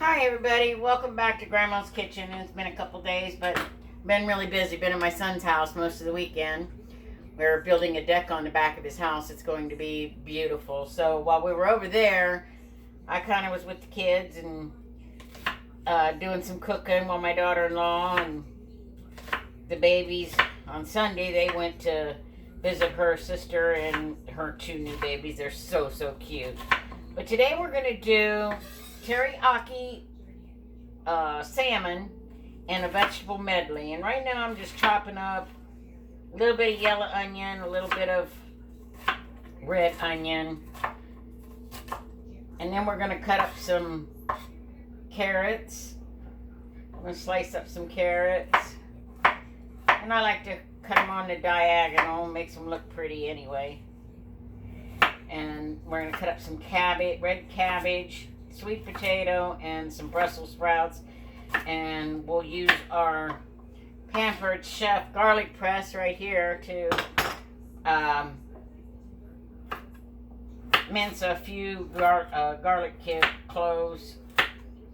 Hi everybody, welcome back to Grandma's Kitchen. It's been a couple days, but been really busy. Been at my son's house most of the weekend. We're building a deck on the back of his house. It's going to be beautiful. So while we were over there, I kind of was with the kids and doing some cooking while my daughter-in-law and the babies on Sunday, they went to visit her sister and her two new babies. They're so cute. But today we're going to do teriyaki salmon and a vegetable medley. And right now I'm just chopping up a little bit of yellow onion, a little bit of red onion. And then we're going to cut up some carrots. I'm going to slice up some carrots. And I like to cut them on the diagonal, makes them look pretty anyway. And we're going to cut up some cabbage, red cabbage, sweet potato, and some Brussels sprouts. And we'll use our Pampered Chef garlic press right here to mince a few garlic cloves.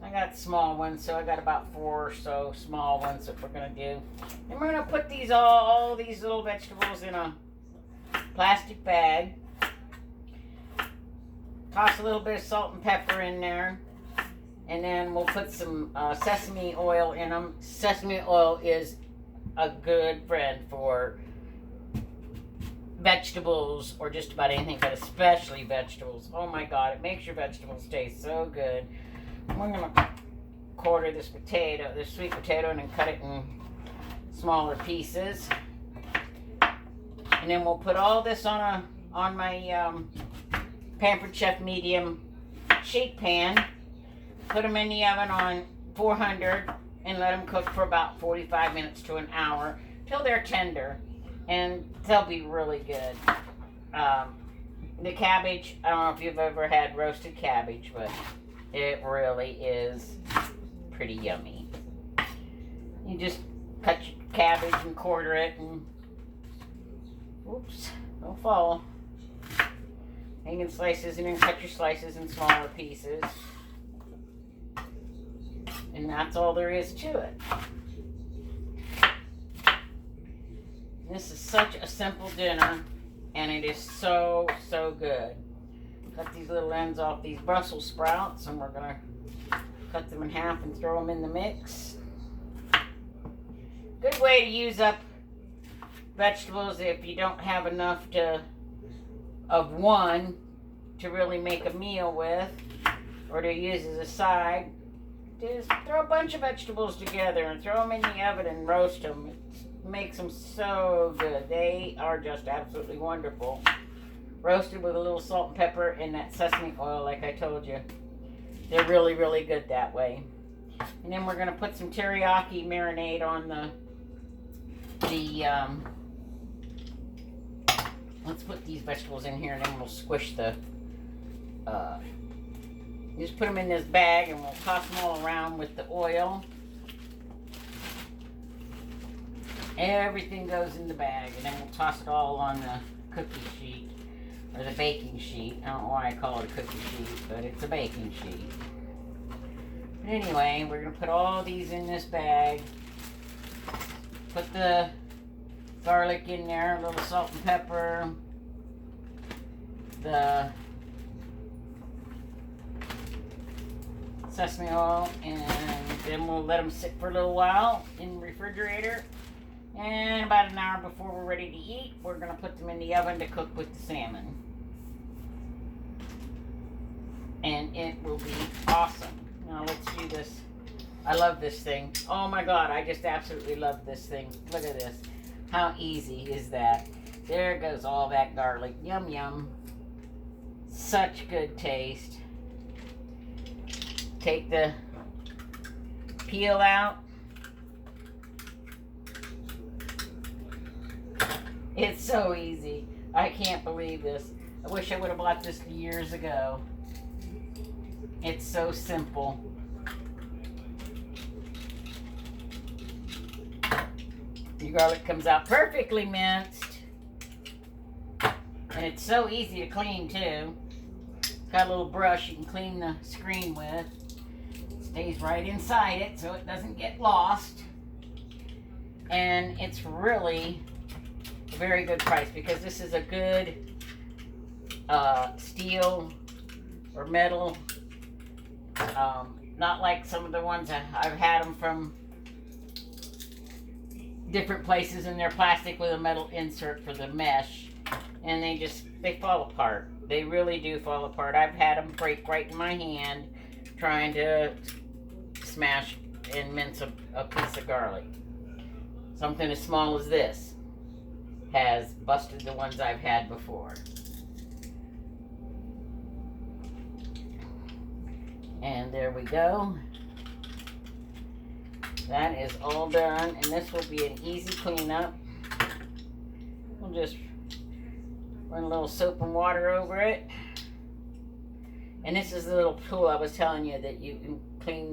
I got small ones, so I got about 4 or so small ones that we're going to do. And we're going to put these all these little vegetables in a plastic bag. Toss a little bit of salt and pepper in there. And then we'll put some sesame oil in them. Sesame oil is a good friend for vegetables or just about anything, but especially vegetables. Oh my God, it makes your vegetables taste so good. We're going to quarter this sweet potato, and then cut it in smaller pieces. And then we'll put all this on my Pampered Chef medium sheet pan. Put them in the oven on 400 and let them cook for about 45 minutes to an hour till they're tender, and they'll be really good. The cabbage, I don't know if you've ever had roasted cabbage, but it really is pretty yummy. You just cut your cabbage and quarter it, and oops, don't fall. And you can slices, and then cut your slices in smaller pieces. And that's all there is to it. This is such a simple dinner, and it is so good. Cut these little ends off these Brussels sprouts, and we're going to cut them in half and throw them in the mix. Good way to use up vegetables if you don't have enough of one to really make a meal with, or to use as a side. Just throw a bunch of vegetables together and throw them in the oven and roast them. It makes them so good. They are just absolutely wonderful. Roasted with a little salt and pepper and that sesame oil, like I told you. They're really good that way. And then we're going to put some teriyaki marinade on let's put these vegetables in here, and then we'll squish just put them in this bag, and we'll toss them all around with the oil. Everything goes in the bag, and then we'll toss it all on the cookie sheet, or the baking sheet. I don't know why I call it a cookie sheet, but it's a baking sheet. But anyway, we're going to put all these in this bag. Put the garlic in there, a little salt and pepper, the sesame oil, and then we'll let them sit for a little while in the refrigerator. And about an hour before we're ready to eat, we're going to put them in the oven to cook with the salmon. And it will be awesome. Now let's do this. I love this thing. Oh my God, I just absolutely love this thing. Look at this. How easy is that? There goes all that garlic. Yum yum. Such good taste. Take the peel out. It's so easy. I can't believe this. I wish I would have bought this years ago. It's so simple. Your garlic comes out perfectly minced. And it's so easy to clean too. Got a little brush you can clean the screen with. Stays right inside it so it doesn't get lost. And it's really a very good price because this is a good steel or metal. Not like some of the ones that I've had them from different places, and they're plastic with a metal insert for the mesh, and they fall apart. They really do fall apart. I've had them break right in my hand trying to smash and mince a piece of garlic. Something as small as this has busted the ones I've had before. And there we go. That is all done, and this will be an easy cleanup. We'll just run a little soap and water over it. And this is the little tool I was telling you that you can clean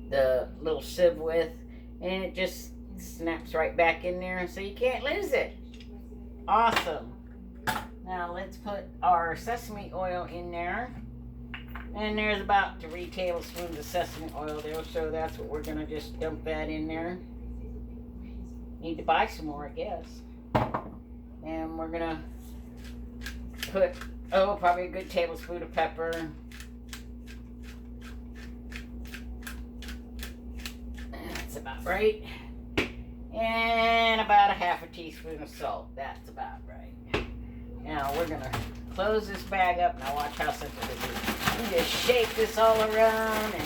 the little sieve with, and it just snaps right back in there so you can't lose it. Awesome. Now let's put our sesame oil in there. And there's about 3 tablespoons of sesame oil there, so that's what we're going to just dump that in there. Need to buy some more, I guess. And we're going to put, probably a good tablespoon of pepper. That's about right. And about a half a teaspoon of salt. That's about right. Now we're going to close this bag up. Now watch how simple this is. You just shake this all around and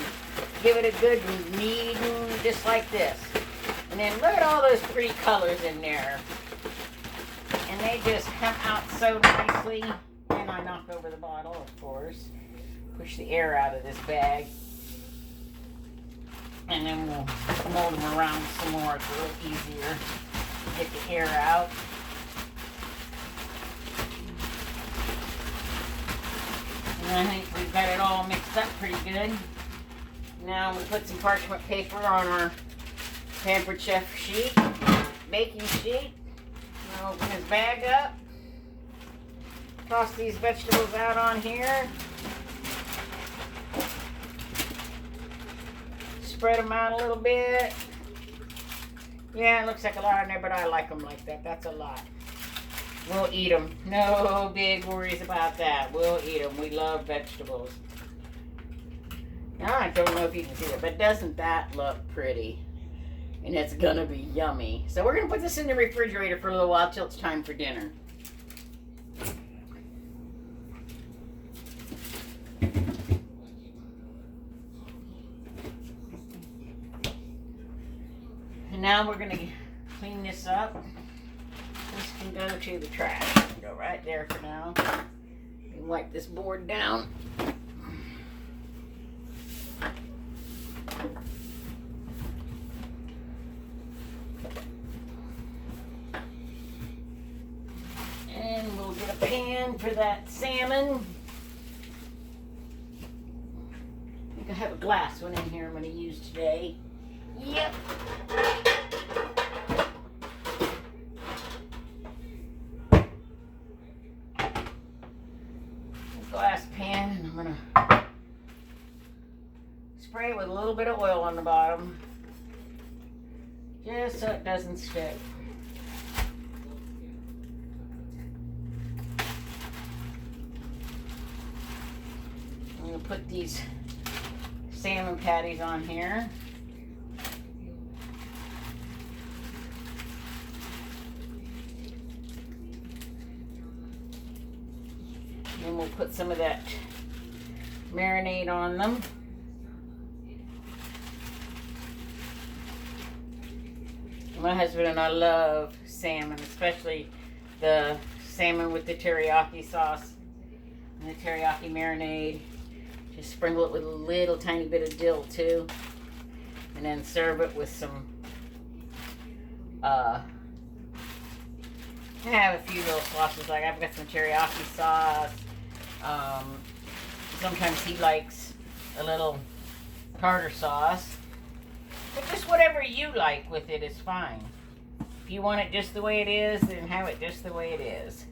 give it a good kneading, just like this. And then look at all those pretty colors in there. And they just come out so nicely. And I knock over the bottle, of course. Push the air out of this bag. And then we'll mold them around some more. It's a little easier to get the air out. And I think we've got it all mixed up pretty good. Now we put some parchment paper on our Pampered Chef sheet, baking sheet. Now open this bag up. Toss these vegetables out on here. Spread them out a little bit. Yeah, it looks like a lot in there, but I like them like that. That's a lot. We'll eat them. No big worries about that. We'll eat them. We love vegetables. Now, I don't know if you can see it, but doesn't that look pretty? And it's going to be yummy. So we're going to put this in the refrigerator for a little while till it's time for dinner. And now we're going to clean this up. This can go to the trash. Go right there for now. And wipe this board down. And we'll get a pan for that salmon. I think I have a glass one in here I'm going to use today. Yep. Glass pan, and I'm going to spray it with a little bit of oil on the bottom, just so it doesn't stick. I'm going to put these salmon patties on here. And we'll put some of that marinade on them. My husband and I love salmon, especially the salmon with the teriyaki sauce and the teriyaki marinade. Just sprinkle it with a little tiny bit of dill too. And then serve it with some, I have a few little sauces, like I've got some teriyaki sauce. Sometimes he likes a little tartar sauce. But just whatever you like with it is fine. If you want it just the way it is, then have it just the way it is.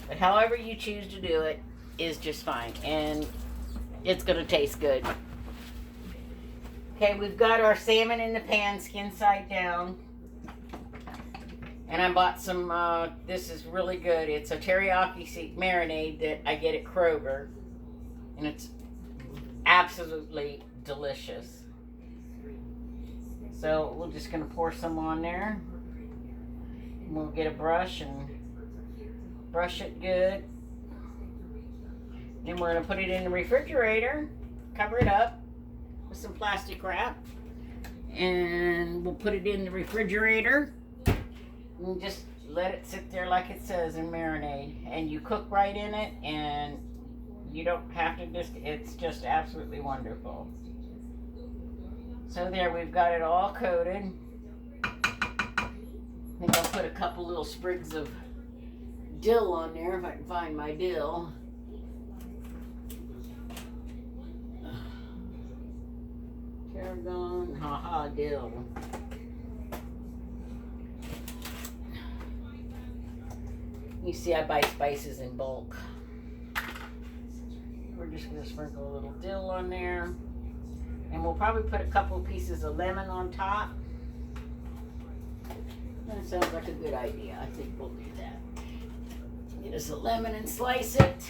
But however you choose to do it is just fine. And it's going to taste good. Okay, we've got our salmon in the pan, skin side down. And I bought some, this is really good. It's a teriyaki marinade that I get at Kroger. And it's absolutely delicious. So we're just going to pour some on there. And we'll get a brush and brush it good. Then we're going to put it in the refrigerator. Cover it up with some plastic wrap. And we'll put it in the refrigerator. And just let it sit there like it says and marinate. And you cook right in it, and you don't have to it's just absolutely wonderful. So there, we've got it all coated. I think I'll put a couple little sprigs of dill on there if I can find my dill. Tarragon, haha, dill. You see, I buy spices in bulk. We're just going to sprinkle a little dill on there. And we'll probably put a couple of pieces of lemon on top. That sounds like a good idea. I think we'll do that. Get us a lemon and slice it.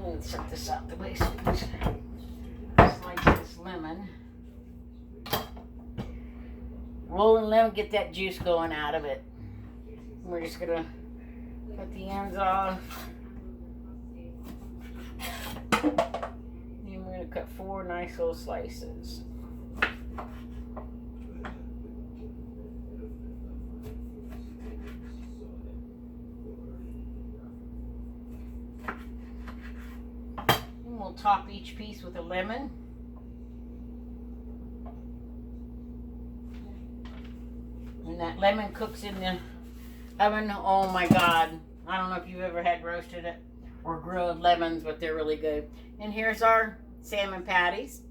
Let's set this out the way so we can slice this lemon. Rolling lemon, get that juice going out of it. We're just gonna cut the ends off. And we're gonna cut 4 nice little slices. We'll top each piece with a lemon. And that lemon cooks in the oven. Oh my God. I don't know if you've ever had roasted or grilled lemons, but they're really good. And here's our salmon patties.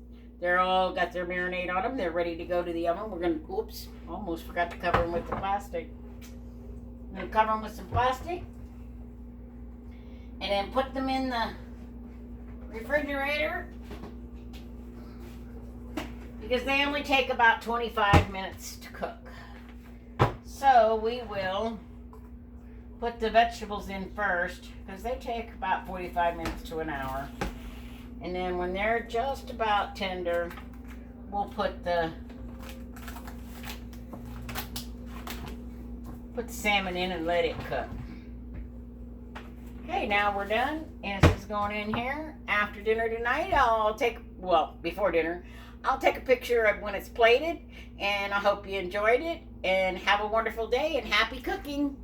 They're all got their marinade on them. They're ready to go to the oven. We're going to, oops, almost forgot to cover them with the plastic. I'm going to cover them with some plastic. And then put them in the refrigerator, because they only take about 25 minutes to cook. So we will put the vegetables in first, because they take about 45 minutes to an hour. And then when they're just about tender, we'll put the salmon in and let it cook. Okay, now we're done. And this is going in here. After dinner tonight, before dinner, I'll take a picture of when it's plated. And I hope you enjoyed it. And have a wonderful day and happy cooking.